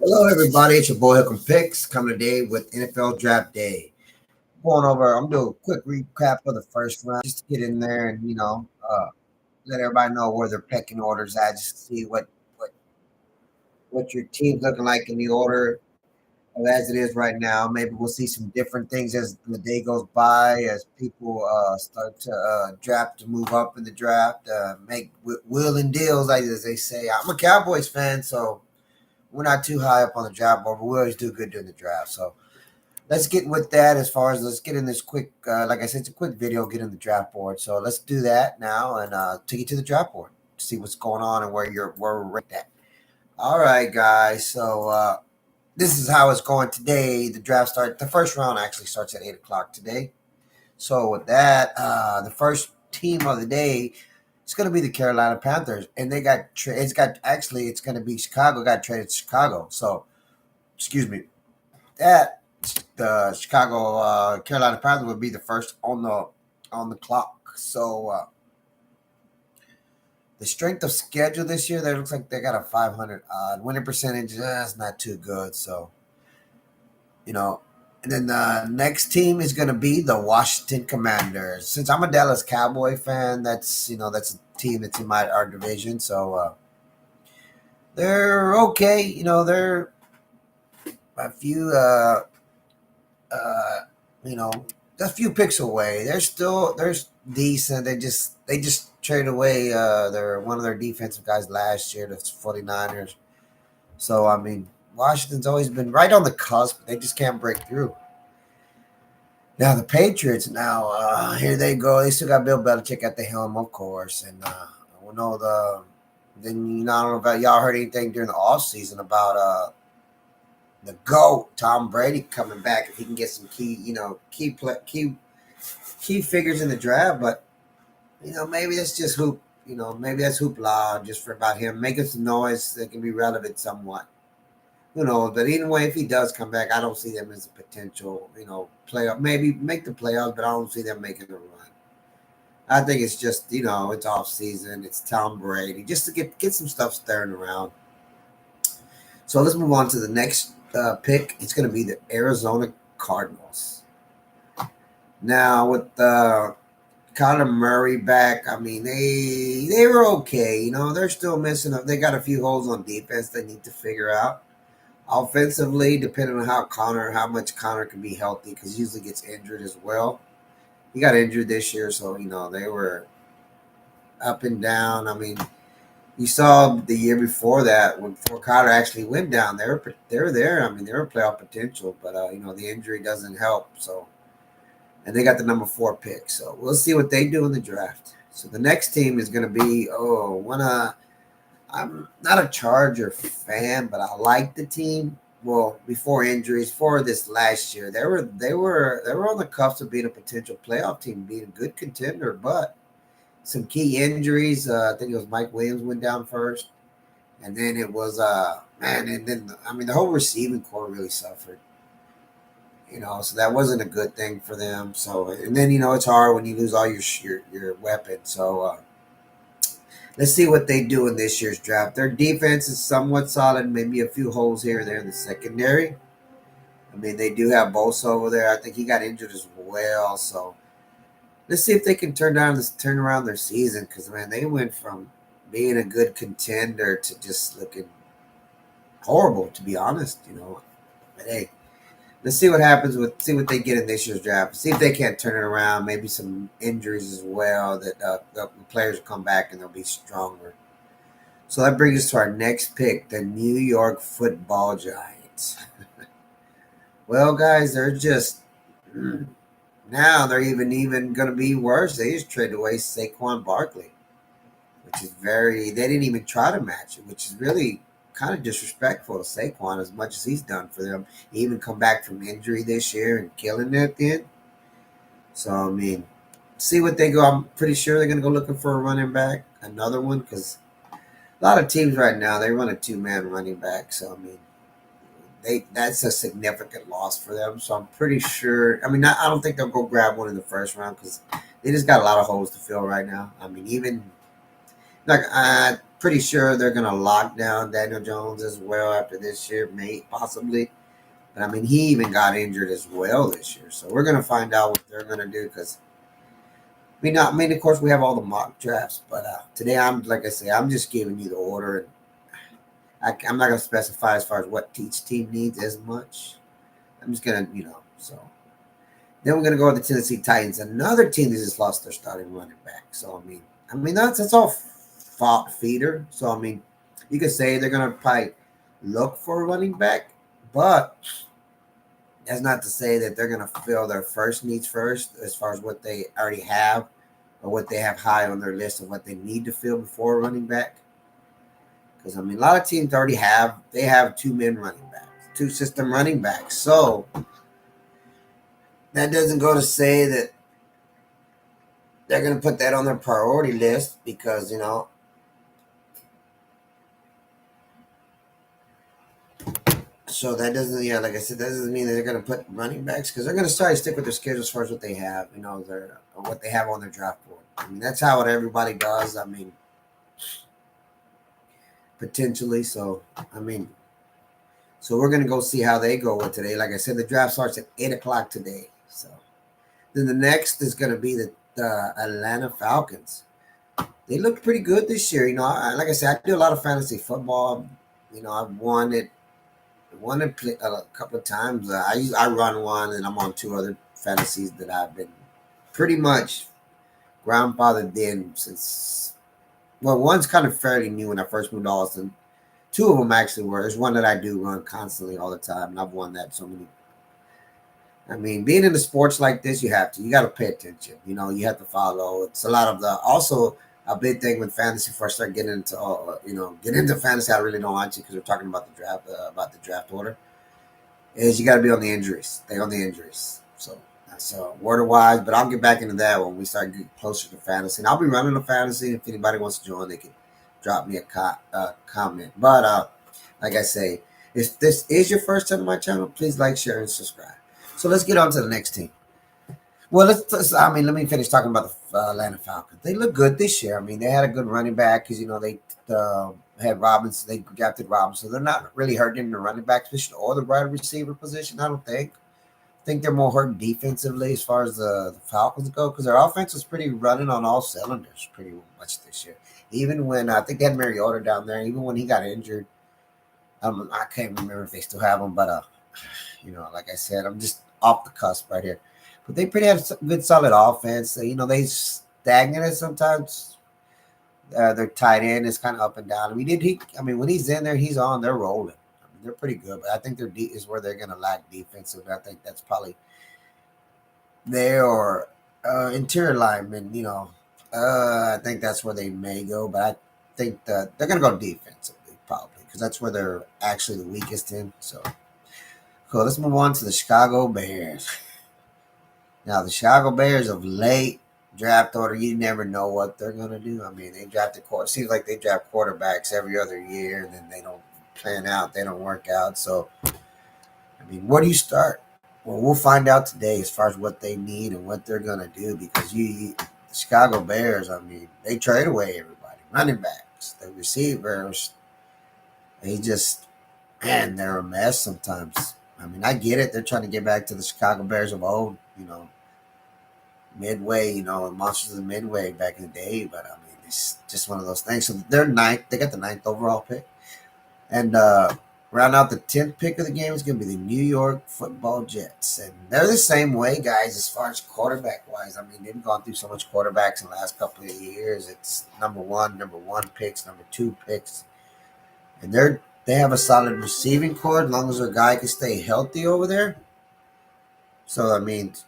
Hello, everybody. It's your boy Hook'em Picks coming today with NFL Draft Day. Going over, I'm doing a quick recap of the first round just to get in there and let everybody know where their pecking orders at, just to see what your team's looking like in the order as it is right now. Maybe we'll see some different things as the day goes by, as people start to draft to move up in the draft, make will and deals, like as they say. I'm a Cowboys fan, so we're not too high up on the draft board, but we always do good during the draft. So let's get with that as far as let's get in this quick, like I said, it's a quick video, get in the draft board. So let's do that now and take you to the draft board, see what's going on and where we're ranked at. All right, guys. So this is how it's going today. The first round actually starts at 8 o'clock today. So with that, the first team of the day it's going to be the Carolina Panthers, and it's going to be Chicago got traded to Chicago. So excuse me, that the Chicago Carolina Panthers would be the first on the clock. So the strength of schedule this year, there looks like they got a 500 odd winning percentage. That's not too good. So you know, and then the next team is going to be the Washington Commanders. Since I'm a Dallas Cowboy fan, that's a team that's in my our division. So they're okay. They're a few uh, you know, a few picks away. They're decent. They just traded away their one of their defensive guys last year, the 49ers. So I mean, Washington's always been right on the cusp. They just can't break through. Now the Patriots. Now here they go. They still got Bill Belichick at the helm, of course, and we know the. Then I don't know about y'all heard anything during the off season about the GOAT, Tom Brady, coming back if he can get some key figures in the draft. But maybe that's just maybe that's hoopla just for about him making some noise that can be relevant somewhat. Who knows? But either way, if he does come back, I don't see them as a potential playoff. Maybe make the playoffs, but I don't see them making a run. I think it's just it's off season. It's Tom Brady just to get some stuff stirring around. So let's move on to the next pick. It's going to be the Arizona Cardinals. Now with Kyler Murray back, I mean they were okay. They're still missing. They got a few holes on defense they need to figure out. Offensively, depending on how much Connor can be healthy, because he usually gets injured as well. He got injured this year, so they were up and down. I mean, you saw the year before that when before Connor actually went down, they were there. I mean, they were playoff potential, but the injury doesn't help. So, and they got the number 4 pick. So we'll see what they do in the draft. So the next team is going to be I'm not a Charger fan, but I like the team. Well, before injuries, for this last year, they were on the cusp of being a potential playoff team, being a good contender, but some key injuries. I think it was Mike Williams went down first, and then it was and then I mean the whole receiving core really suffered. So that wasn't a good thing for them. So and then it's hard when you lose all your weapons. So let's see what they do in this year's draft. Their defense is somewhat solid, maybe a few holes here and there in the secondary. I mean, they do have Bosa over there. I think he got injured as well. So let's see if they can turn around their season. Because man, they went from being a good contender to just looking horrible, to be honest. But hey, let's see what they get in this year's draft. See if they can't turn it around. Maybe some injuries as well that the players will come back and they'll be stronger. So that brings us to our next pick, the New York Football Giants. Well, guys, they're just now they're even going to be worse. They just traded away Saquon Barkley, which is they didn't even try to match it, which is really kind of disrespectful to Saquon as much as he's done for them. He even come back from injury this year and killing it at the end. So I mean, see what they go. I'm pretty sure they're going to go looking for a running back, another one, because a lot of teams right now they run a 2-man running back. So I mean, that's a significant loss for them. So I'm pretty sure. I mean, I don't think they'll go grab one in the first round because they just got a lot of holes to fill right now. I mean, even like pretty sure they're going to lock down Daniel Jones as well after this year, possibly. But I mean, he even got injured as well this year, so we're going to find out what they're going to do because. Of course, we have all the mock drafts, but today like I say, I'm just giving you the order, and I'm not going to specify as far as what each team needs as much. I'm just going to, so then we're going to go with the Tennessee Titans, another team that just lost their starting running back. So that's all fault feeder. So you could say they're going to probably look for a running back, but that's not to say that they're going to fill their first needs first, as far as what they already have or what they have high on their list of what they need to fill before a running back. Because a lot of teams already have 2 men running backs, 2 system running backs. So that doesn't go to say that they're going to put that on their priority list because So that doesn't, like I said, that doesn't mean that they're going to put running backs because they're going to start to stick with their schedule as far as what they have, what they have on their draft board. That's how it everybody does. Potentially. So we're going to go see how they go with today. Like I said, the draft starts at 8:00 today. So then the next is going to be the Atlanta Falcons. They looked pretty good this year. Like I said, I do a lot of fantasy football. I've won it a couple of times. I run one, and I'm on 2 other fantasies that I've been pretty much grandfathered in since. Well, one's kind of fairly new when I first moved to Austin. 2 of them actually were. There's one that I do run constantly all the time, and I've won that so many. Being in the sports like this, you got to pay attention. You have to follow. It's a lot of also a big thing with fantasy. Before I start getting into fantasy, I really don't want to because we're talking about the draft order. Is you got to be on the injuries. Stay on the injuries. So that's word wise. But I'll get back into that when we start getting closer to fantasy. And I'll be running a fantasy. If anybody wants to join, they can drop me a comment. But like I say, if this is your first time on my channel, please like, share, and subscribe. So let's get on to the next team. Well, let me finish talking about the Atlanta Falcons. They look good this year. They had a good running back because they had Robinson. They drafted Robinson. So they're not really hurting in the running back position or the wide receiver position. I don't think. I think they're more hurt defensively as far as the Falcons go because their offense was pretty running on all cylinders pretty much this year. Even when I think they had Mariota down there, even when he got injured, I can't remember if they still have him, but like I said, I'm just off the cusp right here. But they pretty have good, solid offense. They stagnant sometimes. Their tight end is kind of up and down. When he's in there, he's on. They're rolling. They're pretty good. But I think their D is where they're going to lack defensive. I think that's probably there or interior linemen. I think that's where they may go. But I think that they're going to go defensively probably because that's where they're actually the weakest in. So cool. Let's move on to the Chicago Bears. Now, the Chicago Bears of late draft order, you never know what they're going to do. They drafted it seems like they draft quarterbacks every other year, and then they don't plan out. They don't work out. So, where do you start? Well, we'll find out today as far as what they need and what they're going to do because the Chicago Bears, they trade away everybody. Running backs, the receivers, they're a mess sometimes. I get it. They're trying to get back to the Chicago Bears of old, Midway, Monsters of the Midway back in the day. But it's just one of those things. So they're 9th. They got the 9th overall pick. And round out the 10th pick of the game is going to be the New York Football Jets. And they're the same way, guys, as far as quarterback-wise. They've gone through so much quarterbacks in the last couple of years. It's number one picks, number 2 picks. And they have a solid receiving core as long as their guy can stay healthy over there. So, that means,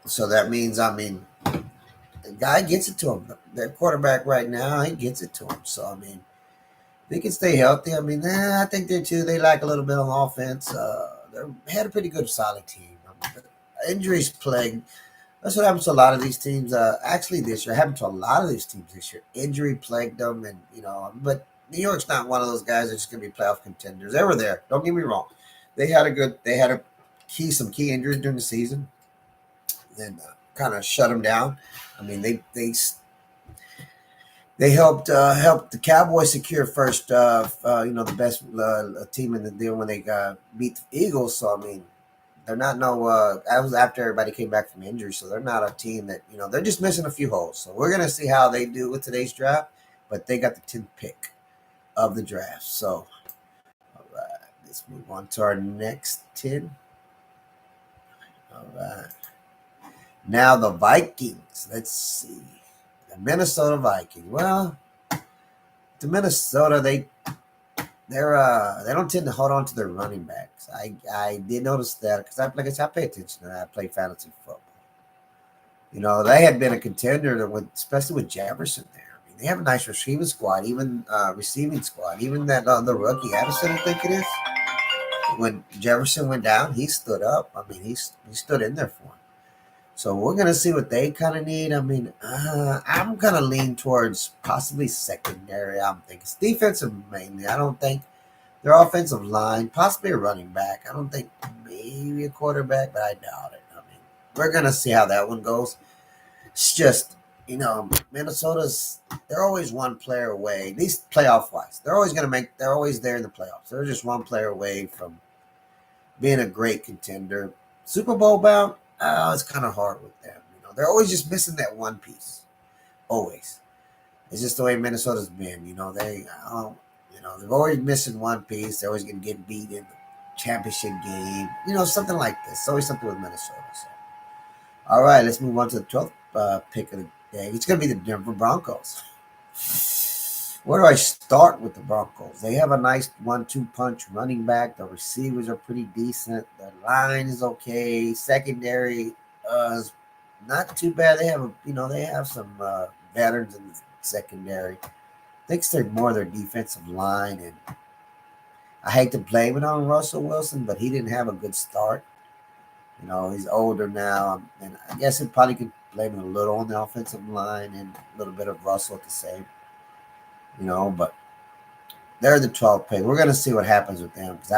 the guy gets it to him. Their quarterback right now, he gets it to him. So, they can stay healthy. I think they lack a little bit on offense. They had a pretty good, solid team. Injuries plagued. That's what happens to a lot of these teams. Actually, this year happened to a lot of these teams this year. Injury plagued them, and but New York's not one of those guys that's going to be playoff contenders. They were there. Don't get me wrong. They had some key injuries during the season, then kind of shut them down. They helped the Cowboys secure first, the best team in the deal when they beat the Eagles. So I mean, they're not no. That was after everybody came back from injury, so they're not a team that they're just missing a few holes. So we're gonna see how they do with today's draft. But they got the 10th pick of the draft. So all right, let's move on to our next 10. All right, now the Vikings. Let's see, the Minnesota Vikings. Well, the Minnesota they don't tend to hold on to their running backs. I did notice that because like I said, I pay attention to that. I play fantasy football. They had been a contender especially with Jefferson there. I mean, they have a nice receiving squad, even receiving squad. Even that the rookie Addison, I think it is. When Jefferson went down, he stood up. I mean, he stood in there for him. So we're gonna see what they kind of need. I mean, I'm gonna lean towards possibly secondary. I'm thinking it's defensive mainly. I don't think their offensive line, possibly a running back. I don't think maybe a quarterback, but I doubt it. I mean, we're gonna see how that one goes. It's just they're always one player away, at least playoff wise. They're always there in the playoffs. They're just one player away from being a great contender. Super Bowl bound, it's kind of hard with them. They're always just missing that one piece. Always. It's just the way Minnesota's been. They're always missing one piece. They're always going to get beat in the championship game. Something like this. It's always something with Minnesota. So. All right, let's move on to the 12th pick of the day. It's going to be the Denver Broncos. Where do I start with the Broncos? They have a nice 1-2 punch running back. The receivers are pretty decent. The line is okay. Secondary is not too bad. They have some veterans in the secondary. I think they're more their defensive line, and I hate to blame it on Russell Wilson, but he didn't have a good start. He's older now, and I guess he probably could blame it a little on the offensive line and a little bit of Russell at the same. But they're the 12th pick. We're gonna see what happens with them because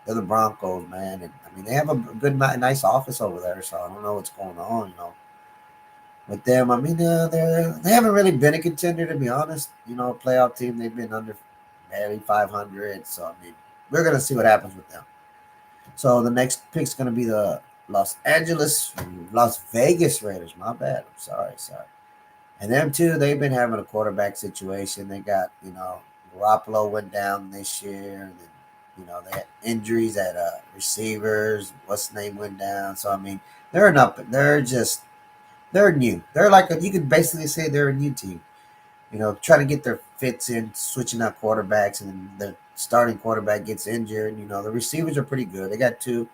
they're the Broncos, man, and I mean they have a good, nice office over there. So I don't know what's going on, with them. I mean, they haven't really been a contender, to be honest. A playoff team. They've been under barely 500. So I mean, we're gonna see what happens with them. So the next pick's gonna be the Las Vegas Raiders. My bad. I'm sorry. And them too, they've been having a quarterback situation. They got, Garoppolo went down this year, and then, they had injuries at receivers. What's the name went down. So I mean, they're new. They're like you could basically say they're a new team. Trying to get their fits in, switching out quarterbacks, and then the starting quarterback gets injured. The receivers are pretty good. They got two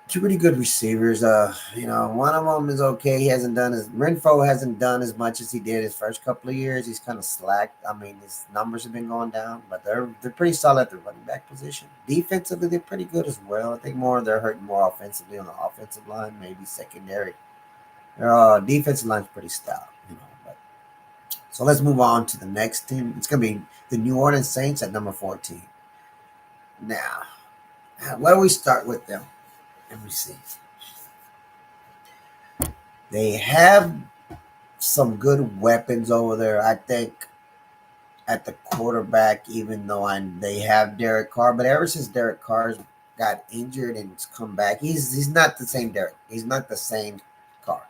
pretty good receivers. One of them is okay. Renfro hasn't done as much as he did his first couple of years. He's kind of slacked. I mean, his numbers have been going down, but they're pretty solid at the running back position. Defensively, they're pretty good as well. I think they're hurting more offensively on the offensive line, maybe secondary. Their defensive line's pretty stout, But, so let's move on to the next team. It's gonna be the New Orleans Saints at number 14. Now, where do we start with them? Let me see. They have some good weapons over there. I think at the quarterback, even though they have Derek Carr, but ever since Derek Carr got injured and come back, he's not the same Derek. He's not the same Carr.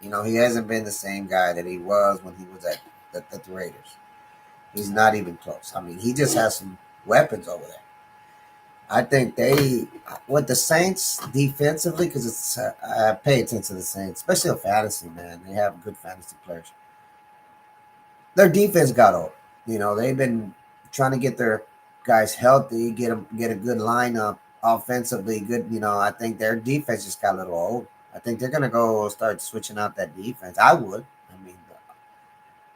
He hasn't been the same guy that he was when he was at the Raiders. He's not even close. I mean, he just has some weapons over there. I think with the Saints defensively, because I pay attention to the Saints, especially on fantasy, man. They have good fantasy players. Their defense got old. They've been trying to get their guys healthy, get a good lineup offensively. Good, I think their defense just got a little old. I think they're gonna go start switching out that defense. I would. I mean,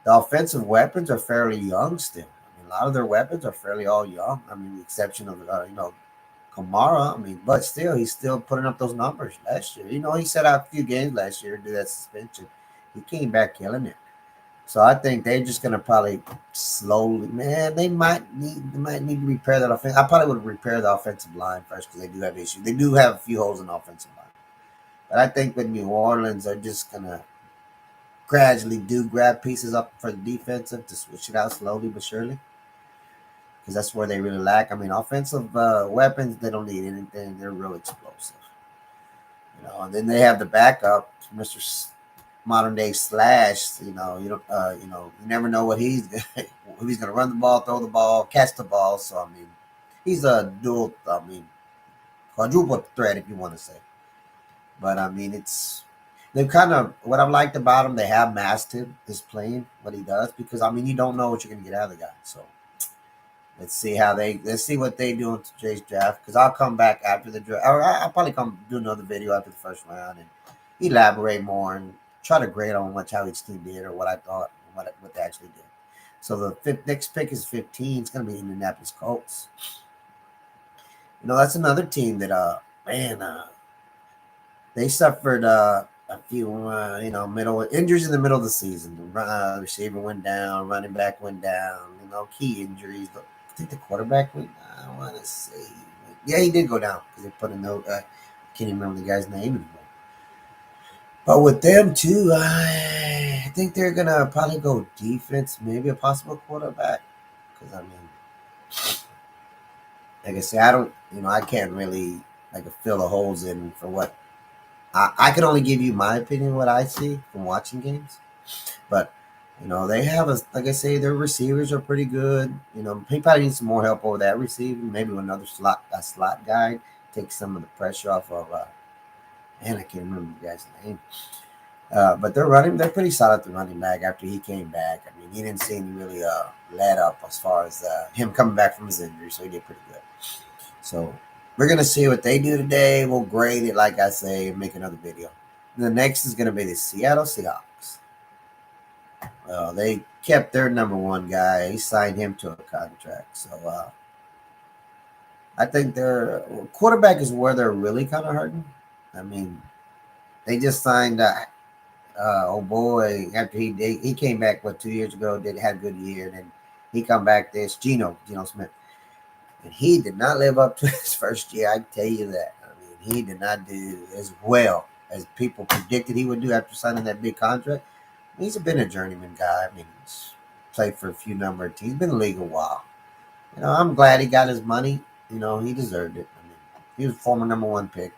the offensive weapons are fairly young still. A lot of their weapons are fairly all young. I mean, the exception of Kamara. I mean, but still, he's still putting up those numbers last year. He set out a few games last year to do that suspension. He came back killing it. So I think they're just gonna probably slowly, man. They might need to repair that offense. I probably would repair the offensive line first because they do have issues. They do have a few holes in the offensive line. But I think with New Orleans, they're just gonna gradually do grab pieces up for the defensive to switch it out slowly but surely, because that's where they really lack. I mean, offensive weapons, they don't need anything. They're real explosive. And then they have the backup, Mr. Modern day Slash. You never know what he's if he's going to run the ball, throw the ball, catch the ball. So I mean, he's a dual. I mean, quadruple threat if you want to say. But I mean, they've kind of what I've liked about him. They have mastered his playing, what he does, because I mean, you don't know what you're going to get out of the guy. So let's see what they do in today's draft. Because I'll come back after the draft, or I'll probably come do another video after the first round and elaborate more and try to grade on how each team did or what I thought and what they actually did. So the next pick is 15. It's going to be Indianapolis Colts. That's another team that they suffered a few middle injuries in the middle of the season. The receiver went down, running back went down. Key injuries. I think the quarterback went. I want to say, yeah, he did go down because they put a note. I can't even remember the guy's name anymore. But with them too, I think they're gonna probably go defense, maybe a possible quarterback. Because I mean, like I say, I can't really fill the holes in for what I can only give you my opinion, what I see from watching games. But they have like I say, their receivers are pretty good. He probably needs some more help over that receiving. Maybe another slot guy take some of the pressure off of. Man, I can't remember the guy's name. But they're pretty solid at the running back after he came back. I mean, he didn't seem really let up as far as him coming back from his injury, so he did pretty good. So we're gonna see what they do today. We'll grade it, like I say, and make another video. And the next is gonna be the Seattle Seahawks. They kept their number one guy. He signed him to a contract. So I think their quarterback is where they're really kind of hurting. I mean, they just signed. Oh boy! After he came back 2 years ago, had a good year, and then he come back. This Geno Smith, and he did not live up to his first year. I tell you that. I mean, he did not do as well as people predicted he would do after signing that big contract. He's been a journeyman guy. I mean, he's played for a few number of teams. Been in the league a while. I'm glad he got his money. He deserved it. I mean, he was former number one pick.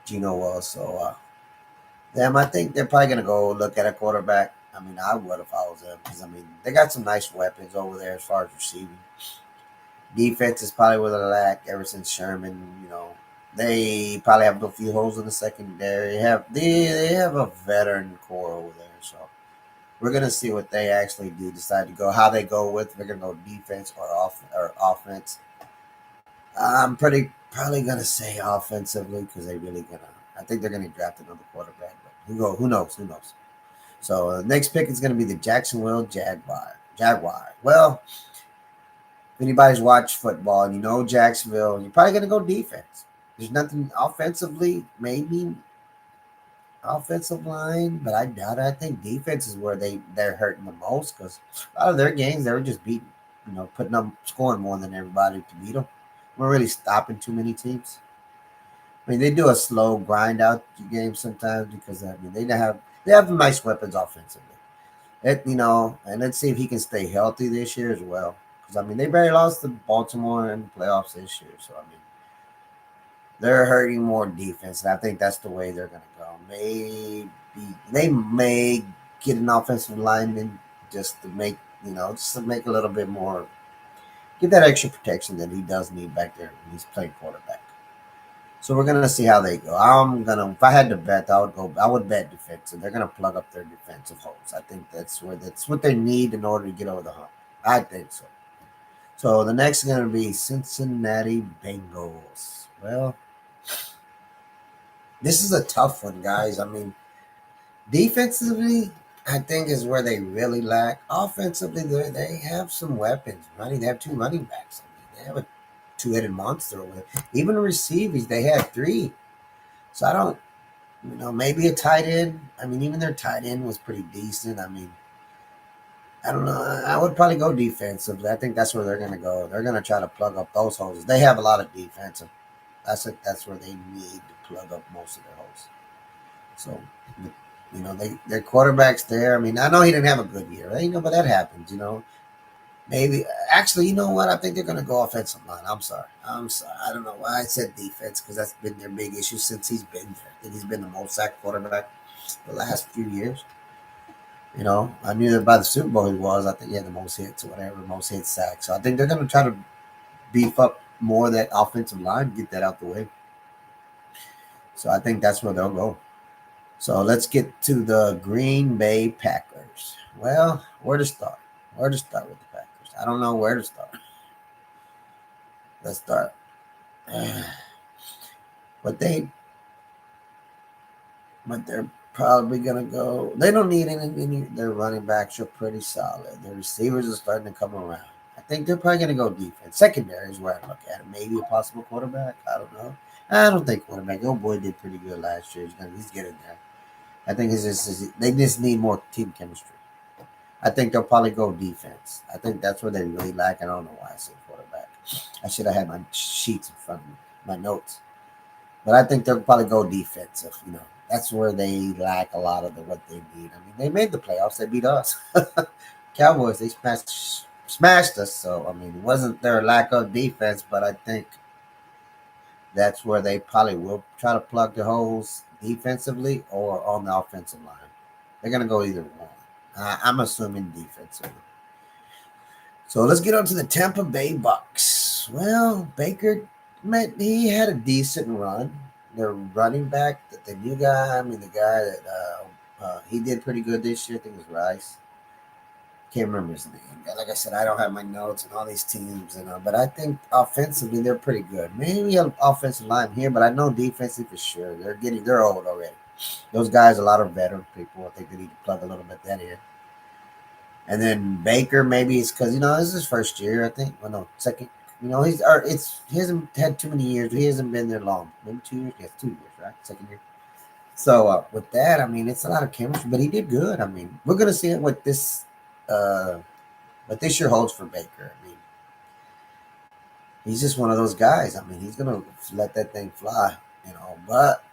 Geno was so. Them, I think they're probably gonna go look at a quarterback. I mean, I would if I was them because I mean they got some nice weapons over there as far as receiving. Defense is probably where they lack ever since Sherman. They probably have a few holes in the secondary. They have a veteran core over there, so we're gonna see what they actually do. Decide to go how they go with. They're gonna go defense or offense. I'm probably gonna say offensively because they really gonna. I think they're gonna draft another quarterback. But who knows? Who knows? So the next pick is gonna be the Jacksonville Jaguar. Well, if anybody's watched football and Jacksonville, you're probably gonna go defense. There's nothing offensively, maybe offensive line, but I doubt it. I think defense is where they're hurting the most because a lot of their games they were just beating, putting up scoring more than everybody to beat them. We're really stopping too many teams. I mean, they do a slow grind out game sometimes because I mean they have nice weapons offensively. And let's see if he can stay healthy this year as well. Because I mean, they barely lost to Baltimore in the playoffs this year, so I mean, they're hurting more defense, and I think that's the way they're going to go. Maybe they may get an offensive lineman just to make a little bit more, get that extra protection that he does need back there when he's playing quarterback. So we're gonna see how they go. If I had to bet, I would bet defensive. They're gonna plug up their defensive holes. I think that's what they need in order to get over the hump. I think so. So the next is gonna be Cincinnati Bengals. Well, this is a tough one, guys. I mean, defensively, I think is where they really lack. Offensively, they have some weapons. They have two running backs. I mean, they have a two-headed monster over there. Even receivers, they had three. So I don't, maybe a tight end. I mean, even their tight end was pretty decent. I mean, I don't know. I would probably go defensively. I think that's where they're going to go. They're going to try to plug up those holes. They have a lot of defensive. That's where they need to plug up most of their holes. So their quarterback's there. I mean, I know he didn't have a good year, right? But that happens. Maybe actually, you know what? I think they're going to go offensive line. I'm sorry. I'm sorry. I don't know why I said defense because that's been their big issue since he's been there. I think he's been the most sacked quarterback the last few years. I knew that by the Super Bowl he was. I think he had the most hits or whatever, most hits sacks. So I think they're going to try to beef up more of that offensive line, get that out the way. So I think that's where they'll go. So let's get to the Green Bay Packers. Well, where to start? Where to start with the Packers? I don't know where to start. Let's start. But they're probably gonna go. They don't need any. Their running backs are pretty solid. Their receivers are starting to come around. I think they're probably gonna go defense. Secondary is where I look at it. Maybe a possible quarterback. I don't know. I don't think quarterback. Oh boy, did pretty good last year. He's getting there. I think they just need more team chemistry. I think they'll probably go defense. I think that's where they really lack. I don't know why I said quarterback. I should have had my sheets in front of me, my notes. But I think they'll probably go defensive. That's where they lack a lot of what they need. I mean, they made the playoffs. They beat us. Cowboys, they smashed us. So, I mean, it wasn't their lack of defense, but I think that's where they probably will try to plug the holes defensively or on the offensive line. They're going to go either one. I'm assuming defensively. So let's get on to the Tampa Bay Bucks. Well, Baker, man, he had a decent run. Their running back, the new guy, I mean, the guy that he did pretty good this year. I think it was Rice. Can't remember his name. Like I said, I don't have my notes and all these teams, but I think offensively they're pretty good. Maybe an offensive line here, but I know defensively for sure. They're old already. Those guys, a lot of veteran people. I think they need to plug a little bit that in. And then Baker, maybe it's because this is his first year. I think. Well, no, second. He hasn't had too many years. He hasn't been there long. Maybe 2 years. Yes, 2 years, right? Second year. So with that, I mean, it's a lot of chemistry, but he did good. I mean, we're gonna see what this year holds for Baker. I mean, he's just one of those guys. I mean, he's gonna let that thing fly, But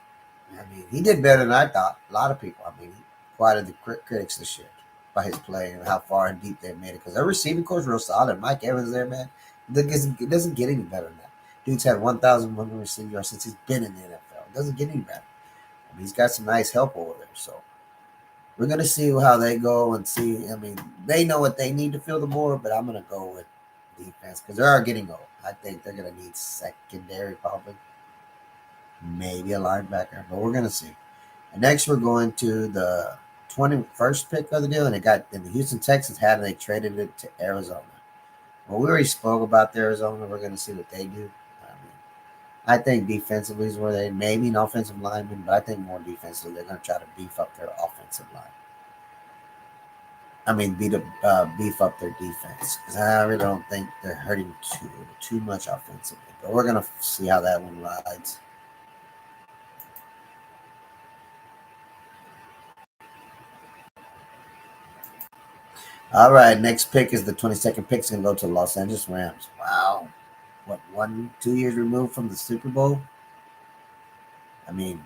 I mean, he did better than I thought. A lot of people. I mean, he quieted the critics this year by his play and how far and deep they made it. Because their receiving core is real solid. Mike Evans there, man. It doesn't get any better than that. Dude's had 1,100 receiving yards since he's been in the NFL. It doesn't get any better. I mean, he's got some nice help over there. So we're gonna see how they go and see. I mean, they know what they need to fill the board, but I'm gonna go with defense because they are getting old. I think they're gonna need secondary probably, maybe a linebacker, but we're gonna see. And next, we're going to the 21st pick of the deal, and the Houston Texans had it. They traded it to Arizona. Well, we already spoke about the Arizona. We're going to see what they do. I think defensively is where they maybe an offensive lineman, but I think more defensively they're going to try to beef up their offensive line. I mean, beef up their defense because I really don't think they're hurting too much offensively. But we're going to see how that one rides. All right, next pick is the 22nd pick. It's going to go to the Los Angeles Rams. Wow. What, 2 years removed from the Super Bowl? I mean,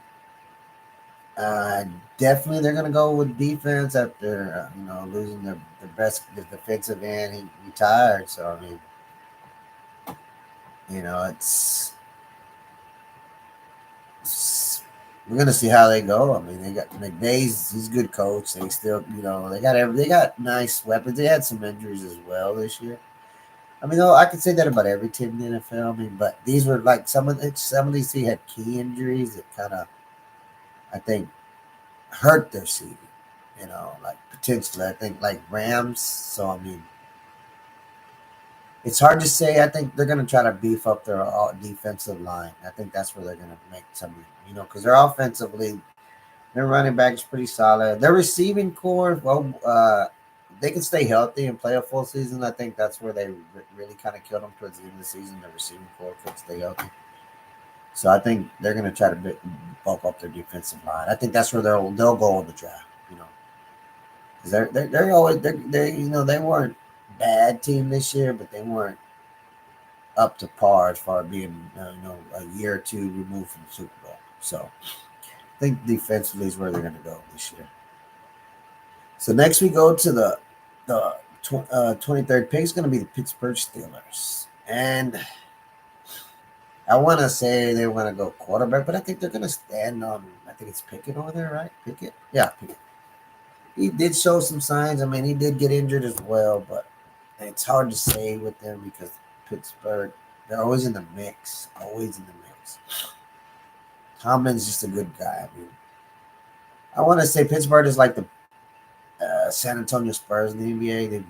definitely they're going to go with defense after, losing their best defensive end. He retired. So, I mean, we're going to see how they go. I mean, they got McVay's, he's a good coach. They still, they got nice weapons. They had some injuries as well this year. I mean, I could say that about every team in the NFL. I mean, but these were like some of these teams had key injuries that kind of, I think, hurt their season. Like potentially, I think like Rams. So I mean, it's hard to say. I think they're going to try to beef up their defensive line. I think that's where they're going to make some, because they're offensively, their running back is pretty solid. Their receiving core, well, they can stay healthy and play a full season. I think that's where they really kind of killed them towards the end of the season. The receiving core could stay healthy. So I think they're going to try to bulk up their defensive line. I think that's where they'll go in the draft. Because they're always they weren't bad team this year, but they weren't up to par as far as being a year or two removed from the Super Bowl. So I think defensively is where they're going to go this year. So next we go to the 23rd pick is going to be the Pittsburgh Steelers, and I want to say they want to go quarterback, but I think they're going to stand on. I think it's Pickett over there, right? Pickett, yeah. Pickett. He did show some signs. I mean, he did get injured as well, but it's hard to say with them because Pittsburgh, they're always in the mix, always in the mix. Tomlin's just a good guy. I mean, I want to say Pittsburgh is like the San Antonio Spurs in the NBA. They've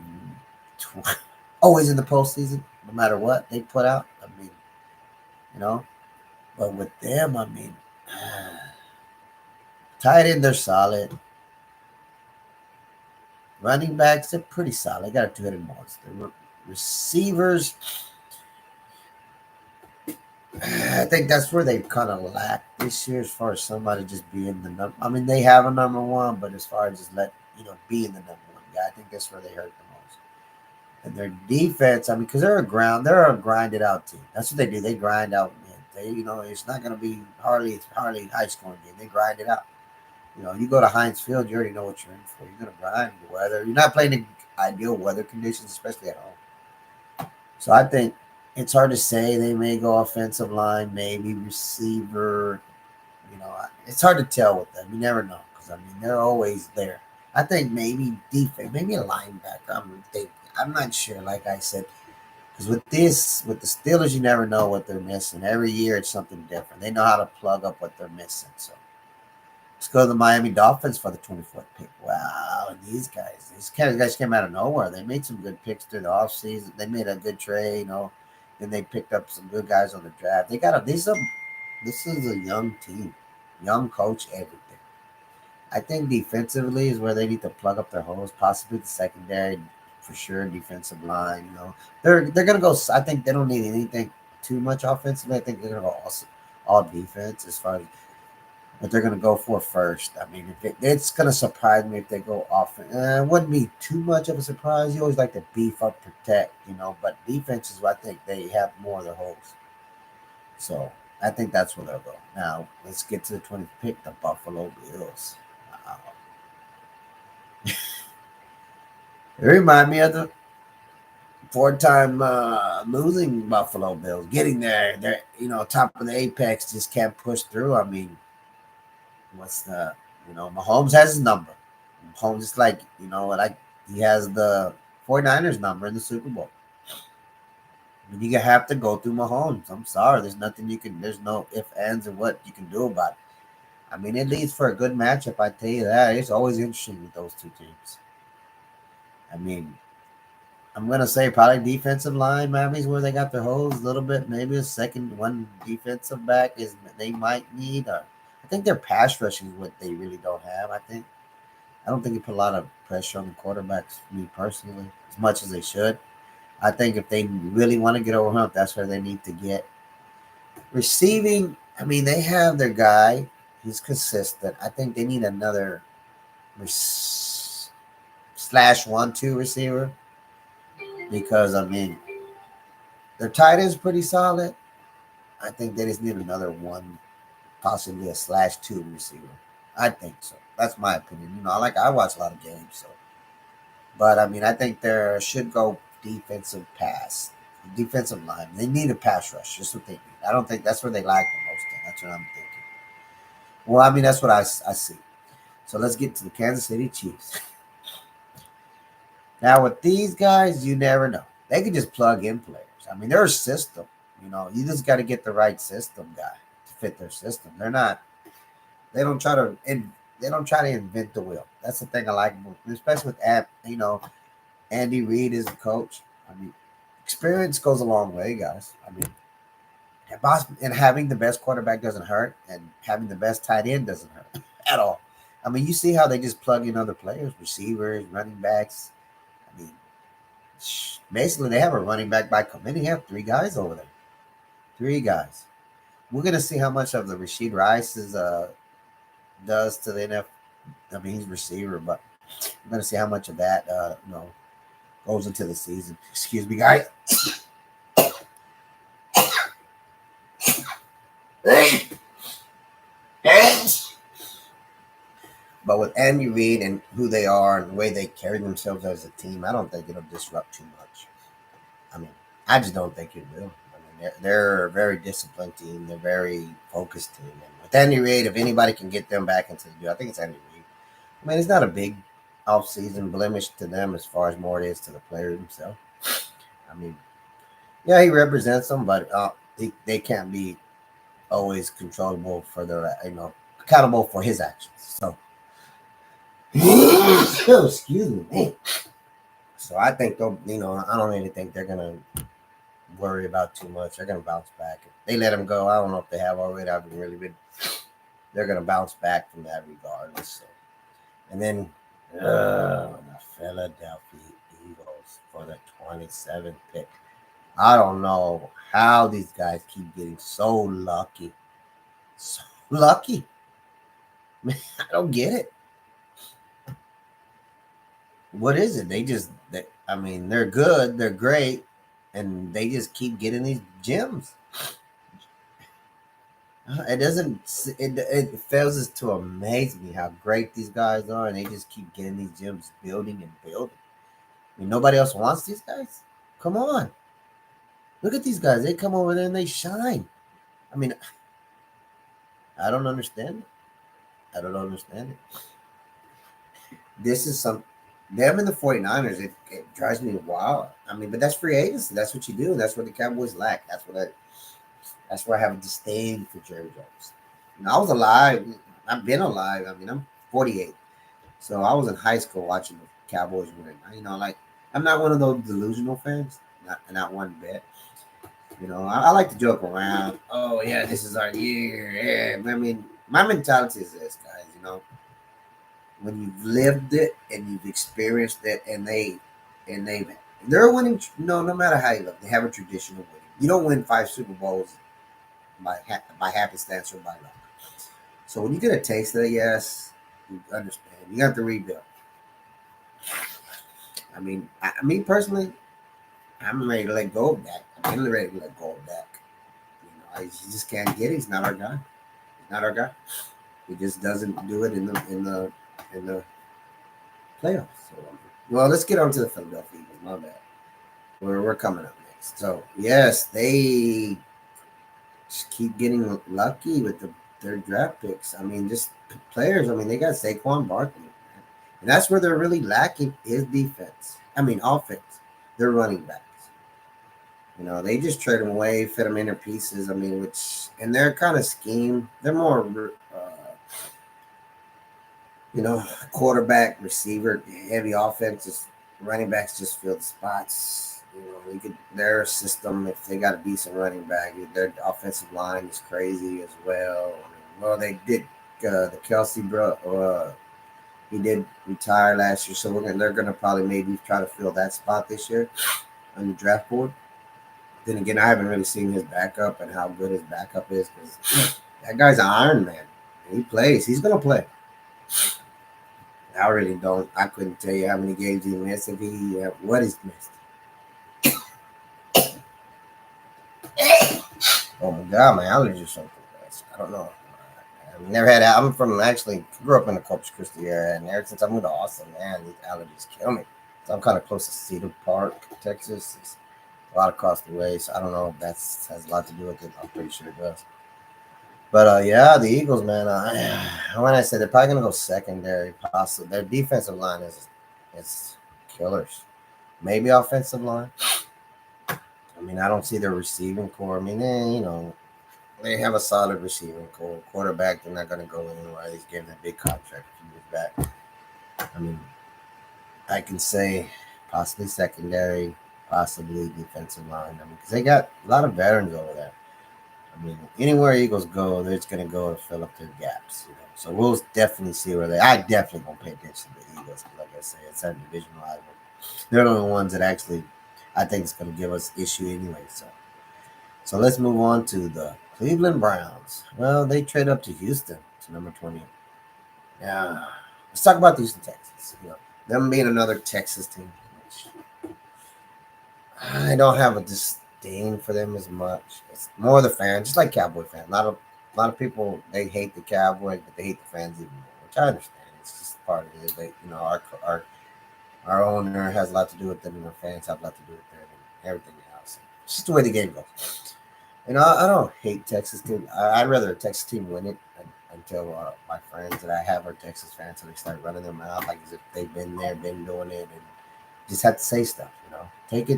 always in the postseason, no matter what they put out. I mean, you know, but with them, I mean, tight end, they're solid. Running backs, they're pretty solid. They got a two-headed monster. Receivers, I think that's where they kind of lack this year as far as somebody just being the number. I mean, they have a number one, but as far as just being the number one guy, I think that's where they hurt the most. And their defense, I mean, because they're a grinded out team. That's what they do. They grind out. It's not going to be hardly high scoring game. They grind it out. You go to Heinz Field, you already know what you're in for. You're going to grind the weather. You're not playing in ideal weather conditions, especially at home. So I think it's hard to say. They may go offensive line, maybe receiver. It's hard to tell with them. You never know because, I mean, they're always there. I think maybe defense, maybe a linebacker. I'm not sure, like I said. Because with the Steelers, you never know what they're missing. Every year it's something different. They know how to plug up what they're missing. So let's go to the Miami Dolphins for the 24th pick. Wow, and these guys came out of nowhere. They made some good picks through the offseason. They made a good trade, Then they picked up some good guys on the draft. This is a young team, young coach, everything. I think defensively is where they need to plug up their holes, possibly the secondary for sure, defensive line. They're gonna go. I think they don't need anything too much offensively. I think they're gonna go all defense as far as what they're gonna go for first. I mean, it's gonna surprise me if they go offense. It wouldn't be too much of a surprise. You always like to beef up, protect, but defense is what I think they have more of the holes. So I think that's where they'll go. Now let's get to the 20th pick, the Buffalo Bills. Wow. It remind me of the four-time losing Buffalo Bills, getting there. They're top of the apex, just can't push through. I mean, Mahomes has his number. Mahomes is like he has the 49ers number in the Super Bowl. I mean, you have to go through Mahomes. I'm sorry, there's no ifs, ands, and what you can do about it. I mean, it leads for a good matchup. I tell you that. It's always interesting with those two teams. I mean, I'm gonna say probably defensive line. Miami's where they got their holes a little bit. Maybe a second one defensive back is they might need. I think their pass rushing is what they really don't have. I don't think they put a lot of pressure on the quarterbacks. Me personally, as much as they should. I think if they really want to get over hump, that's where they need to get. Receiving, I mean, they have their guy. He's consistent. I think they need another /1-2 receiver because I mean their tight end's pretty solid. I think they just need another one, possibly a /2 receiver. I think so. That's my opinion. I watch a lot of games, so. But I mean, I think there should go defensive line. They need a pass rush. Just what they need. I don't think that's where they lack the most. That's what I'm thinking. Well, I mean, that's what I see. So let's get to the Kansas City Chiefs. Now, with these guys, you never know. They can just plug in players. I mean, they're a system. You just got to get the right system guy to fit their system. They don't try to invent the wheel. That's the thing I like, especially with Andy Reid is the coach. I mean, experience goes a long way, guys. I mean, and having the best quarterback doesn't hurt, and having the best tight end doesn't hurt at all. I mean, you see how they just plug in other players, receivers, running backs. I mean, basically, they have a running back by committee. They have 3 guys over there. 3 guys. We're gonna see how much of the Rashid Rice does to the NFL. I mean, he's a receiver, but we're gonna see how much of that goes into the season. Excuse me, guys. But with Andy Reid and who they are and the way they carry themselves as a team, I don't think it'll disrupt too much. I mean, I just don't think it will. I mean, they're a very disciplined team. They're a very focused team. And with Andy Reid, if anybody can get them back into the deal, I think it's Andy Reid. I mean, it's not a big off-season blemish to them as far as more it is to the player himself. I mean, yeah, he represents them, but they can't be always controllable for their, accountable for his actions. So, excuse me, man. So I think they'll, I don't really think they're gonna worry about too much. They're gonna bounce back. If they let him go, I don't know if they have already. I've been really been. They're gonna bounce back from that regardless. So. And then the Philadelphia Eagles for the 27th pick. I don't know how these guys keep getting so lucky. So lucky. Man, I don't get it. What is it? They're good, they're great, and they just keep getting these gems. It doesn't. It fails to amaze me how great these guys are, and they just keep getting these gems, building and building. I mean, nobody else wants these guys. Come on, look at these guys. They come over there and they shine. I mean, I don't understand it. I don't understand it. This is some them and the 49ers. It drives me wild. I mean, but that's free agency. That's what you do. That's what the Cowboys lack. That's where I have a disdain for Jerry Jones. I was alive. I've been alive. I mean, I'm 48. So I was in high school watching the Cowboys win. Like I'm not one of those delusional fans. Not one bit. I like to joke around. Oh yeah, this is our year. Yeah. But I mean, my mentality is this, guys. When you've lived it and you've experienced it, they're winning. No matter how you look, they have a tradition of winning. You don't win 5 Super Bowls by happenstance or by luck. So when you get a taste of it, yes, you understand. You have to rebuild. I mean, me personally, I'm ready to let go of that. I'm ready to let go of that. I just can't get it. He's not our guy. He's not our guy. He just doesn't do it in the playoffs. So, well, let's get on to the Philadelphia Eagles. My bad. We're coming up next. So yes, they just keep getting lucky with their draft picks. I mean, just players. I mean, they got Saquon Barkley, and that's where they're really lacking is defense. I mean, offense. They're running backs. They just trade them away, fit them in their pieces. I mean, and their kind of scheme, they're more, quarterback, receiver, heavy offenses. Running backs just fill the spots. Their system, if they got a decent running back, their offensive line is crazy as well. Well, they did the Kelsey bro. He did retire last year, so they're gonna probably maybe try to fill that spot this year on the draft board. Then again, I haven't really seen his backup and how good his backup is because that guy's an Iron Man. He plays. He's gonna play. I really don't. I couldn't tell you how many games he missed if what he's missed. Oh my God, my allergies are something. I don't know. I've never had. I'm from actually grew up in the Corpus Christi area, and ever since I moved to Austin, man, these allergies kill me. So I'm kind of close to Cedar Park, Texas. It's a lot across the way, so I don't know if that has a lot to do with it. I'm pretty sure it does. But yeah, the Eagles, man. When I said they're probably gonna go secondary, possibly their defensive line is killers. Maybe offensive line. I mean, I don't see their receiving core. I mean, they have a solid receiving core. Quarterback, they're not gonna go anywhere. He's getting a big contract a few years back. I mean, I can say possibly secondary, possibly defensive line. I mean, because they got a lot of veterans over there. I mean, anywhere Eagles go, they're just going to go to fill up their gaps. So we'll definitely see where I definitely won't pay attention to the Eagles. Like I say, it's our division rival. They're the only ones that actually I think it's going to give us issue anyway. So let's move on to the Cleveland Browns. Well, they trade up to Houston to number 20. Yeah, let's talk about the Houston Texans. Them being another Texas team. I don't have a disdain for them as much. It's more the fans, just like Cowboy fans. A lot of people they hate the Cowboys, but they hate the fans even more, which I understand. It's just part of it. They, our owner has a lot to do with it, and our fans have a lot to do with it, and everything else. It's just the way the game goes. I don't hate Texas team. I'd rather a Texas team win it until my friends that I have are Texas fans, so they start running their mouth like as if they've been there, been doing it, and just have to say stuff. Take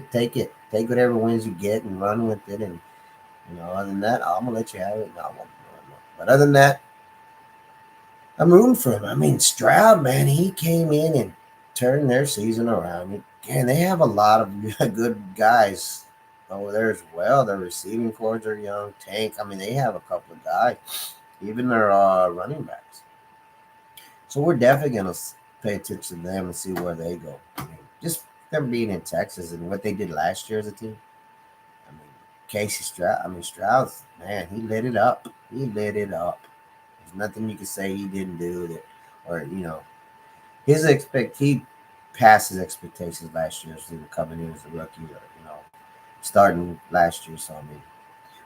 whatever wins you get and run with it. And other than that, I'm gonna let you have it. No, I won't. No. But other than that, I'm rooting for him. I mean, Stroud, man, he came in and turned their season around. And they have a lot of good guys over there as well. Their receiving corps are young. Tank, I mean, they have a couple of guys, even their running backs. So we're definitely going to pay attention to them and see where they go. I mean, just them being in Texas and what they did last year as a team. I mean, Casey Stroud, Stroud, man, he lit it up. He lit it up. There's nothing you can say he didn't do that, or he passed his expectations last year as he was coming in as a rookie, or starting last year. So I mean,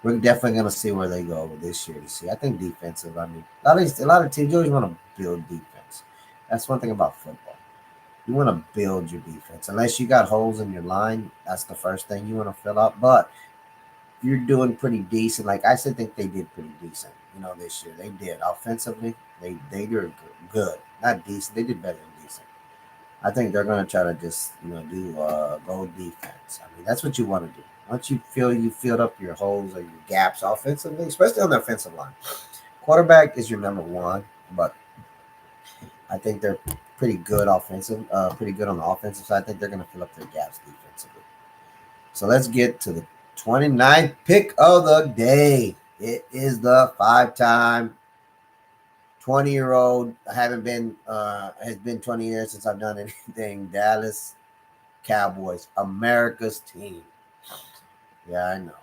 we're definitely going to see where they go this year to see. I think defensive. I mean, a lot of teams you always want to build defense. That's one thing about football. You want to build your defense, unless you got holes in your line. That's the first thing you want to fill up. But you're doing pretty decent. Like I still think they did pretty decent. This year they did offensively. They did good, not decent. They did better than decent. I think they're going to try to just do go defense. I mean, that's what you want to do. Once you feel you filled up your holes or your gaps offensively, especially on the offensive line, quarterback is your number one. But I think they're pretty good pretty good on the offensive side. I think they're going to fill up their gaps defensively. So let's get to the 29th pick of the day. It is the 5-time 20-year-old. I haven't been has been 20 years since I've done anything. Dallas Cowboys, America's team. Yeah, I know.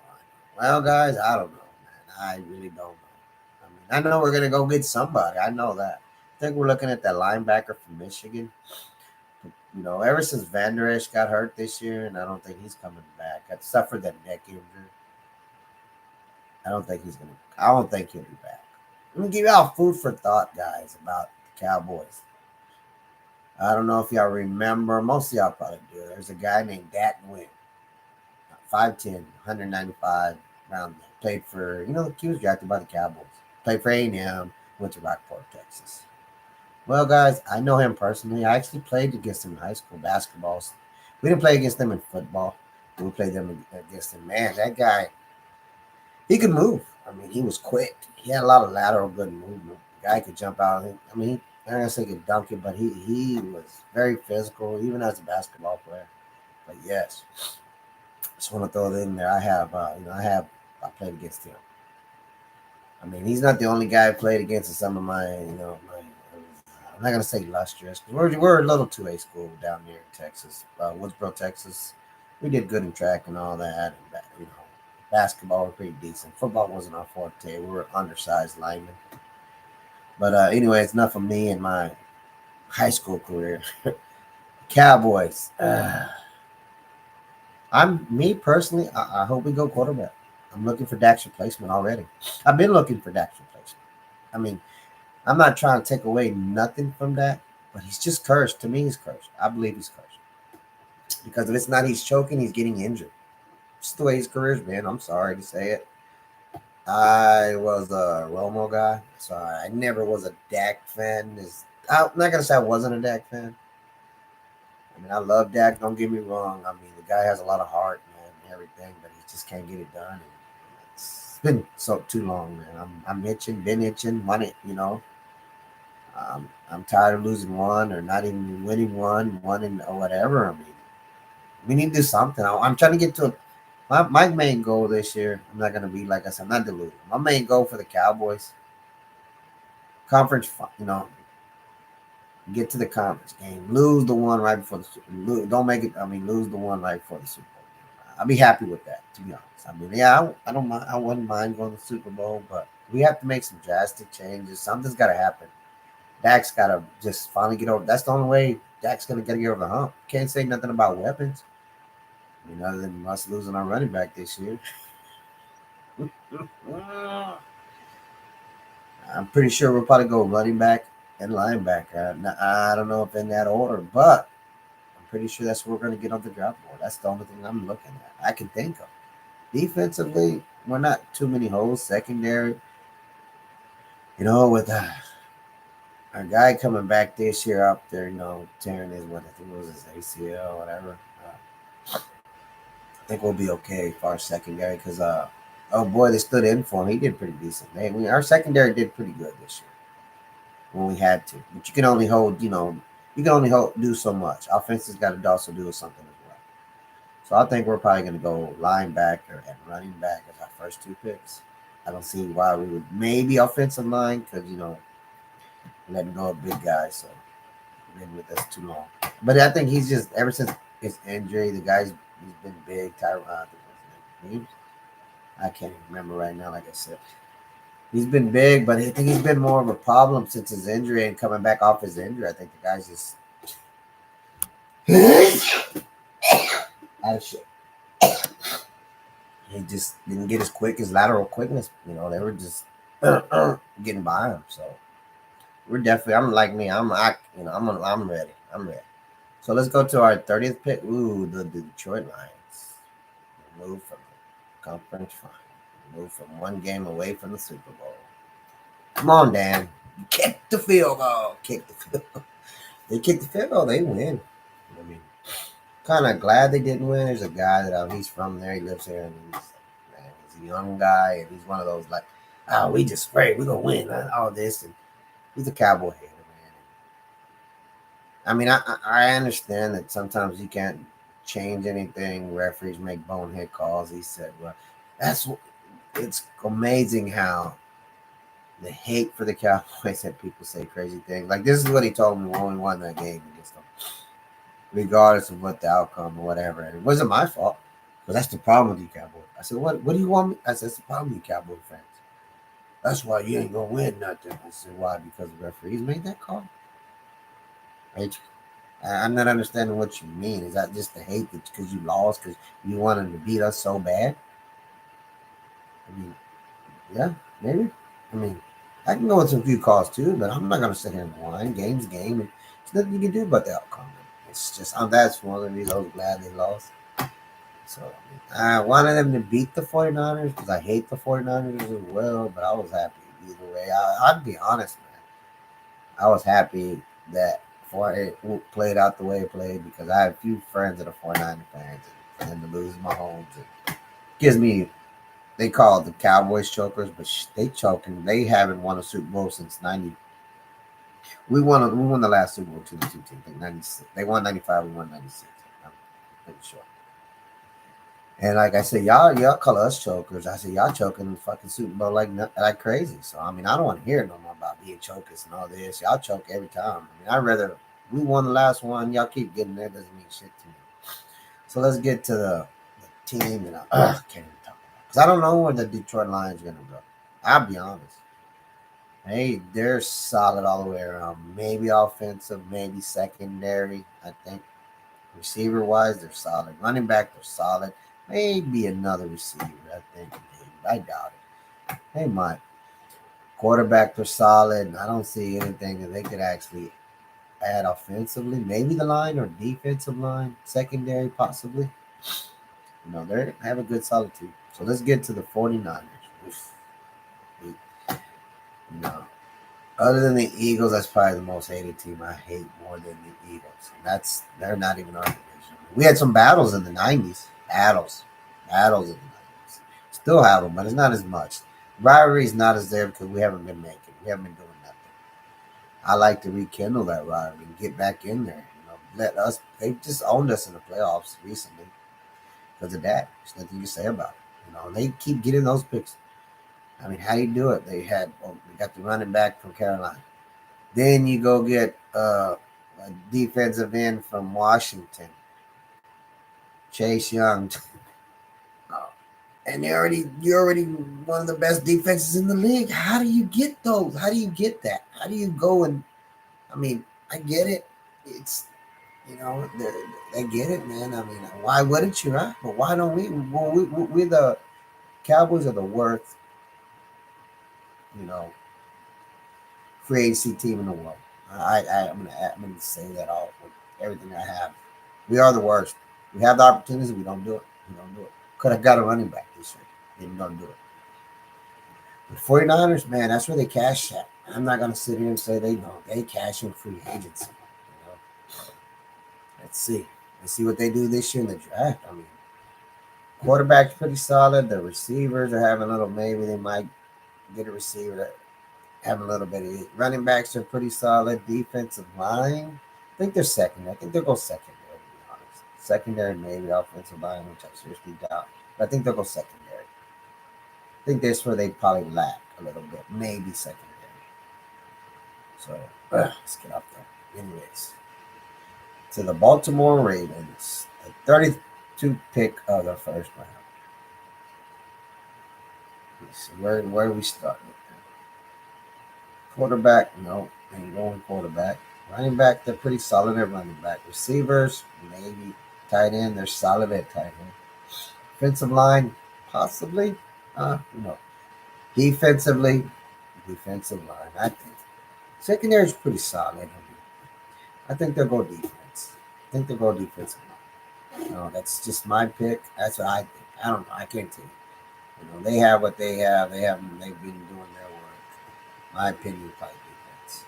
Well, guys, I don't know, man. I really don't know. I mean, I know we're gonna go get somebody. I know that. I think we're looking at that linebacker from Michigan. Ever since Van Der Esch got hurt this year, and I don't think he's coming back. Except for that neck injury. I don't think he'll be back. Let me give y'all food for thought, guys, about the Cowboys. I don't know if y'all remember. Most of y'all probably do. There's a guy named Dak Wynn, 5'10", 195 round. Played for, he was drafted by the Cowboys. Played for A&M, went to Rockport, Texas. Well, guys, I know him personally. I actually played against him in high school basketball. We didn't play against them in football. We played them against him. Man, that guy, he could move. I mean, he was quick. He had a lot of lateral good movement. The guy could jump out. I mean, I don't say he could dunk it, but he was very physical, even as a basketball player. But yes, just want to throw it in there. I played against him. I mean, he's not the only guy I played against in some of my, I'm not gonna say illustrious because we're a little 2A school down there in Texas, Woodsboro, Texas. We did good in track and all that, and basketball was pretty decent. Football wasn't our forte. We were undersized linemen. But anyway, it's enough of me and my high school career. Cowboys. Me personally. I hope we go quarterback. I'm looking for Dak's replacement already. I've been looking for Dak's replacement. I mean, I'm not trying to take away nothing from Dak, but he's just cursed. To me, he's cursed. I believe he's cursed. Because if it's not he's choking, he's getting injured. It's the way his career's been. I'm sorry to say it. I was a Romo guy, so I never was a Dak fan. I'm not going to say I wasn't a Dak fan. I mean, I love Dak. Don't get me wrong. I mean, the guy has a lot of heart, man, and everything, but he just can't get it done. And it's been too long, man. I'm itching, been itching, won it, I'm tired of losing one or not even winning one or whatever. I mean, we need to do something. I'm trying to get to my main goal this year. I'm not going to be, like I said, I'm not deluded. My main goal for the Cowboys, conference, get to the conference game, lose the one right before don't make it. I mean, lose the one right before the Super Bowl. I'll be happy with that, to be honest. I mean, yeah, I don't mind. I wouldn't mind going to the Super Bowl, but we have to make some drastic changes. Something's got to happen. Dak's got to just finally get over. That's the only way Dak's going to get over the hump. Can't say nothing about weapons. I mean, other than us losing our running back this year. I'm pretty sure we'll probably go running back and linebacker. I don't know if in that order, but I'm pretty sure that's what we're going to get on the draft board. That's the only thing I'm looking at. I can think of. Defensively, we're not too many holes. Secondary, with our guy coming back this year up there, tearing his what I think it was his ACL, or whatever. I think we'll be okay for our secondary because oh boy, they stood in for him. He did pretty decent. Our secondary did pretty good this year when we had to, but you can only hold, you can only do so much. Offense has got to also do something as well. So I think we're probably going to go linebacker and running back as our first two picks. I don't see why we would maybe offensive line because letting go of big guys, so been with us too long. But I think he's just ever since his injury, the guy's he's been big. I can't even remember right now. Like I said, he's been big, but I think he's been more of a problem since his injury and coming back off his injury. I think the guy's just out of shit. He just didn't get his lateral quickness. They were just getting by him. So we're definitely. I'm like me. I'm ready. I'm ready. So let's go to our 30th pick. Ooh, the Detroit Lions. Move from the conference final. Move from one game away from the Super Bowl. Come on, Dan. Kick the field goal. Kick the field goal. They kick the field goal, they win. I mean, kind of glad they didn't win. There's a guy that he's from there. He lives here, and he's a young guy, and he's one of those like, we just afraid we're gonna win all this, and he's a Cowboy hater, man. I mean, I understand that sometimes you can't change anything. Referees make bonehead calls. He said, well, it's amazing how the hate for the Cowboys that people say crazy things. Like this is what he told me when we won that game against them, regardless of what the outcome or whatever. And it wasn't my fault, but that's the problem with you Cowboys. I said, what do you want me? I said, that's the problem with you Cowboy fans. That's why you ain't gonna win nothing. I said, why? Because the referees made that call. Right? I'm not understanding what you mean. Is that just the hate that because you lost because you wanted to beat us so bad? I mean, yeah, maybe. I mean, I can go with some few calls too, but I'm not going to sit here and whine. Game's game. And there's nothing you can do about the outcome. It's just, that's one of the reasons I was glad they lost. So, I wanted them to beat the 49ers because I hate the 49ers as well, but I was happy either way. I'd be honest, man. I was happy that it played out the way it played because I have a few friends that are 49er fans, and then to lose my homes, it gives me. They call it the Cowboys chokers, but they choking. They haven't won a Super Bowl since '90. We won the last Super Bowl to the two teams. Like '96. They won '95. We won '96. I'm pretty sure. And like I said, y'all call us chokers. I said y'all choking the fucking Super Bowl like crazy. So I mean, I don't want to hear no more about being chokers and all this. Y'all choke every time. I mean, I'd rather we won the last one. Y'all keep getting there. Doesn't mean shit to me. So let's get to the team that I can't even talk about because I don't know where the Detroit Lions are gonna go. I'll be honest. Hey, they're solid all the way around. Maybe offensive, maybe secondary. I think receiver wise, they're solid. Running back, they're solid. Maybe another receiver. I think. Maybe. I doubt it. They might. Quarterback, they're solid. I don't see anything that they could actually add offensively. Maybe the line or defensive line, secondary, possibly. They have a good solid team. So let's get to the 49ers. Oof. You know, other than the Eagles, that's probably the most hated team I hate more than the Eagles. And they're not even our division. We had some battles in the '90s. Battles in the '90s. Still have them, but it's not as much. Rivalry is not as there because we haven't been making. We haven't been doing nothing. I like to rekindle that rivalry and get back in there. Let us. They just owned us in the playoffs recently because of that. There's nothing you can say about it. They keep getting those picks. I mean, how do you do it? They got the running back from Carolina. Then you go get a defensive end from Washington, Chase Young, and you're already one of the best defenses in the league. How do you get those? How do you get that? How do you go and? I mean, I get it. It's they get it, man. I mean, why wouldn't you, right? But why don't we? Well, we're the Cowboys are the worst, you know, free agency team in the world. I'm gonna say that all with everything I have. We are the worst. We have the opportunities, we don't do it. We don't do it. Could have got a running back this year. Didn't don't do it. The 49ers, man, that's where they cash at. I'm not gonna sit here and say they don't. They cash in free agency. You know, let's see. Let's see what they do this year in the draft. I mean, quarterback's pretty solid. The receivers are having a little. Maybe they might get a receiver that have a little bit of it. Running backs are pretty solid. Defensive line, I think they're second. I think they'll go secondary. To be honest, secondary maybe offensive line, which I seriously doubt. But I think they'll go secondary. I think that's where they probably lack a little bit. Maybe secondary. So let's get up there. Anyways, to the Baltimore Ravens, the 32 pick of the first round. Let's see, where do we start with them? Quarterback, no, ain't going quarterback. Running back, they're pretty solid at running back. Receivers, maybe. Tight end, they're solid at tight end. Offensive line, possibly. No. Defensively, defensive line, I think. Secondary is pretty solid. I think they'll go defense. I think they'll go defensive line. No, that's just my pick. That's what I think. I don't know. I can't tell you. They have what they have. They've been doing their work. My opinion, probably defense.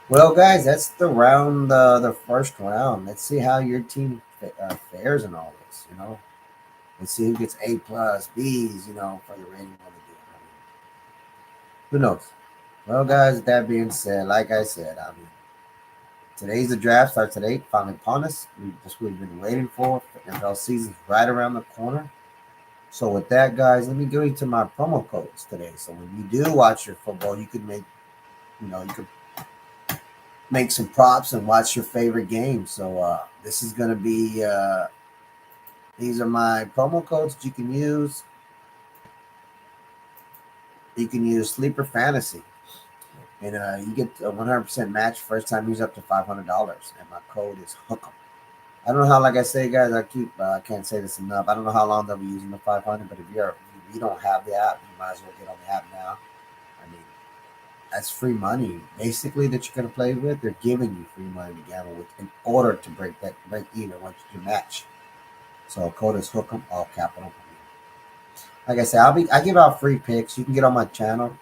Well, guys, that's the round, the first round. Let's see how your team fares in all this. Let's see who gets A plus, B's. For the rating of the game. Who knows? Well, guys, with that being said, like I said, today's the draft starts at 8. Finally upon us. That's what we've been waiting for. NFL season's right around the corner. So with that, guys, let me go into my promo codes today. So when you do watch your football, you could make some props and watch your favorite game. So this is gonna be these are my promo codes that you can use. You can use Sleeper Fantasy, and you get a 100% match first time use up to $500. And my code is Hook'em. I don't know how, like I say, guys, I can't say this enough. I don't know how long they'll be using the 500, but if you don't have the app, you might as well get on the app now. I mean, that's free money basically that you're gonna play with. They're giving you free money to gamble with in order to break even once you match. So code is Hook'em, all capital. Like I said, I give out free picks. You can get on my channel,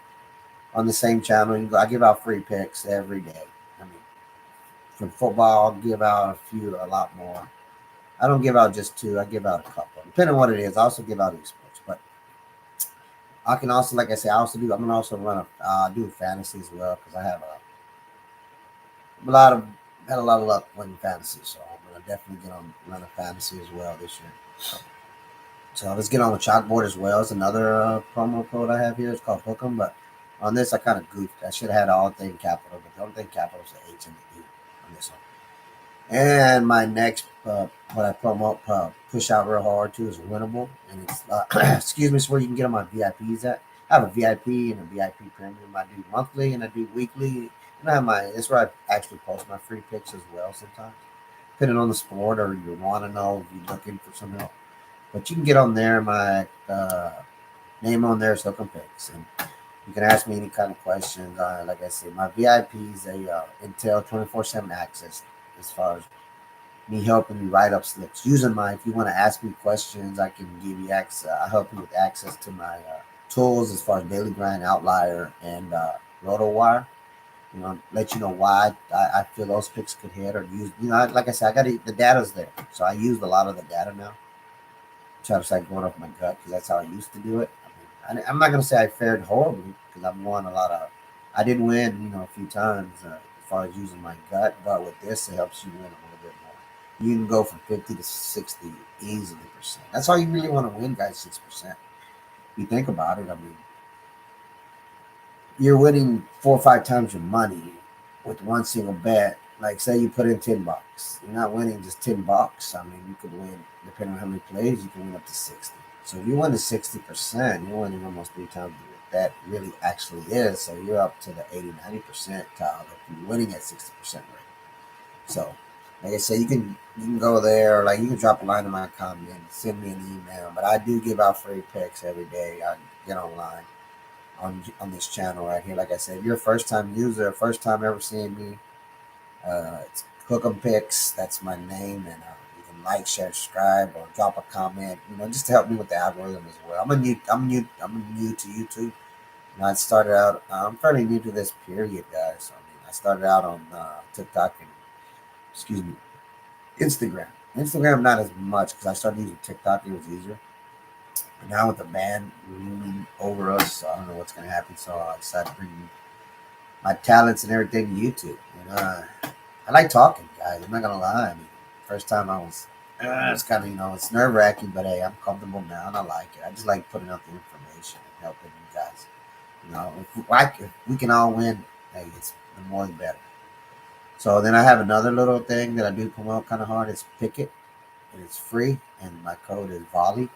on the same channel. I give out free picks every day. I mean, for football, I'll give out a lot more. I don't give out just two. I give out a couple, depending on what it is. I also give out esports, but I can also, like I said, I'm gonna also do fantasy as well because I have a lot of had a lot of luck winning fantasy, so I'm gonna definitely get on run a fantasy as well this year. So let's get on with Chalkboard as well. It's another promo code I have here. It's called Hook'em, but on this I kind of goofed. I should have had all thing capital, but the only thing capital is the H and the E on this one. And my next, what I promote, push out real hard too, is Winnable, and it's excuse me, it's where you can get on my VIPs at. I have a VIP and a VIP premium. I do monthly and I do weekly, and I have that's where I actually post my free picks as well sometimes, depending on the sport or you want to know if you're looking for some help. But you can get on there. My name on there is Hook'em Picks, and you can ask me any kind of questions. Like I said, my VIPs they entail 24/7 access as far as me helping you write up slips. Using if you want to ask me questions, I can give you access. I help you with access to my tools as far as Daily Grind, Outlier, and RotoWire. Let you know why I feel those picks could hit or use. Like I said, the data's there, so I use a lot of the data now. Try to start going off my gut because that's how I used to do it. I'm not gonna say I fared horribly because I've won a lot of. I did win, a few times as far as using my gut, but with this, it helps you win a little bit more. You can go from 50 to 60 easily percent. That's all you really want to win, guys. 6%. If you think about it, I mean, you're winning 4 or 5 times your money with one single bet. Like say you put in $10, you're not winning just $10. I mean, you could win depending on how many plays. You can win up to 60. So if you win the 60%, you're winning almost 3 times what that really actually is. So you're up to the 80-90% tile if you're winning at 60% rate. So like I said, you can go there, like you can drop a line in my comment, send me an email. But I do give out free picks every day. I get online on this channel right here. Like I said, if you're a first time user, first time ever seeing me, It's Hook 'em Picks. That's my name, and you can like, share, subscribe, or drop a comment. Just to help me with the algorithm as well. I'm new to YouTube. I started out. I'm fairly new to this period, guys. I started out on TikTok and excuse me, Instagram. Instagram not as much because I started using TikTok. It was easier. But now with the ban looming over us, I don't know what's gonna happen. So I decided to bring my talents and everything to YouTube. I like talking, guys. I'm not gonna lie. First time it's kind of it's nerve wracking, but hey, I'm comfortable now and I like it. I just like putting out the information and helping you guys. If we can all win, hey, it's the more the better. So then I have another little thing that I do promote kind of hard. It's Picket, and it's free, and my code is Volley,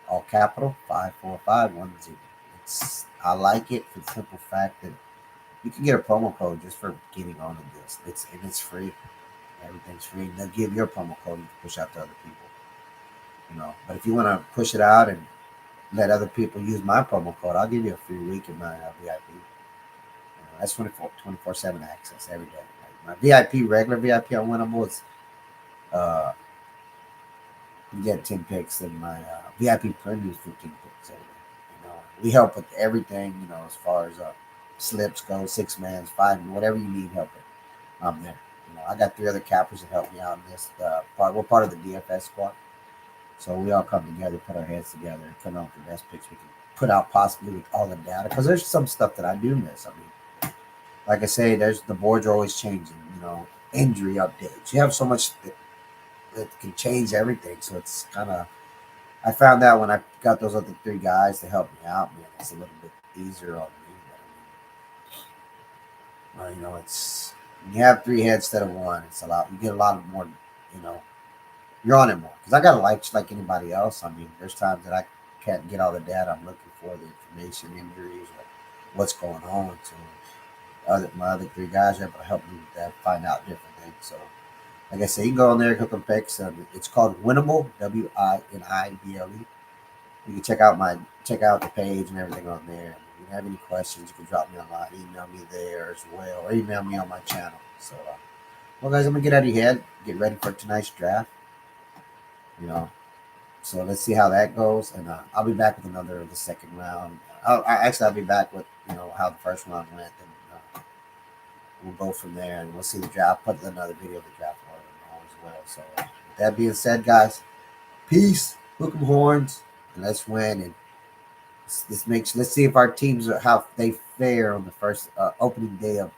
all capital 54510. I like it for the simple fact that you can get a promo code just for getting on this. It's free. Everything's free. They'll give your promo code you can push out to other people. But if you want to push it out and let other people use my promo code, I'll give you a free week in my VIP. That's 24/7 access every day. Like my VIP, regular VIP on Winnable is uh, you get 10 picks, and my VIP premium is 15 picks every day. We help with everything, as far as slips go, six mans, five, whatever you need help with. I'm there. I got three other cappers that help me out in this part. We're part of the DFS squad. So we all come together, put our heads together, and come up with the best picks we can put out possibly with all the data. Because there's some stuff that I do miss. Like I say, there's the boards are always changing. Injury updates. You have so much that can change everything. So it's kind of. I found out when I got those other three guys to help me out, man, it's a little bit easier on me. It's when you have three heads instead of one. It's a lot. You get a lot more. You know, you're on it more because I got a life just like anybody else. There's times that I can't get all the data I'm looking for, the information, injuries, or what's going on. So my other three guys are able to help me with that, find out different things. So, like I said, you can go on there, click on picks. It's called Winnable, WINIBLE. You can check out the page and everything on there. If you have any questions, you can drop me a line, email me there as well, or email me on my channel. So, well, guys, I'm gonna get out of your head, get ready for tonight's draft. So let's see how that goes, and I'll be back with the second round. I'll be back with how the first round went, and we'll go from there, and we'll see the draft. Put another video of the draft on as well. So with that being said, guys, peace, hook 'em horns, and let's win. And let's see if our teams how they fare on the first opening day of